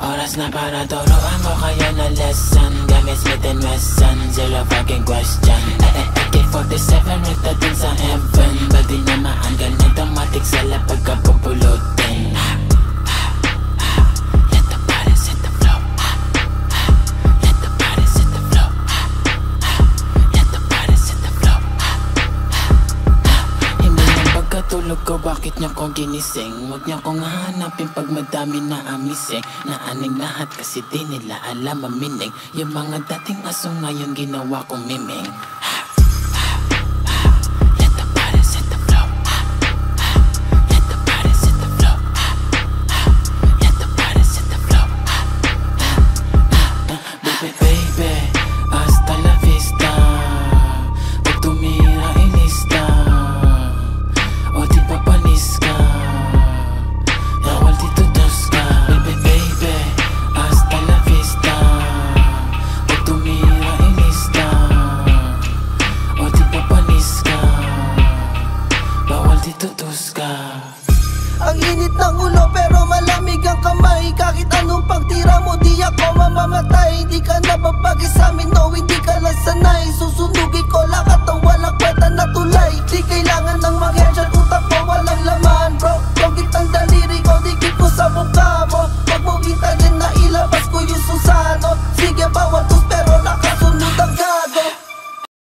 Oras na para turuan ko kayo na lesson gamit Smith & Wesson, zero fucking question. AK-47 ritatin sa heaven, badi namaan ganito matik sa lapag kapupulutin. Let the body set the flow. Let the body set the flow. Let the body set the flow. Hindi ng pagkatulog ko, bakit niyo ko ginising? Huwag niyo kong hahanapin pag madami na amising. Naaning lahat kasi di nila alam ang meaning. Yung mga dating aso ngayon ginawa kong miming. Let the body set the flow. Let the body set the flow. Let the body set the flow. Baby, baby, hasta la vista. Pag tumira ilista o di papanis ka, bawal dito dos ka. Baby, baby, hasta la vista. Pag tumira ilista o di papanis ka, bawal dito dos ka. Ang init ng ulo pero malamig ang kamay. Kahit anong pagtira mo di ako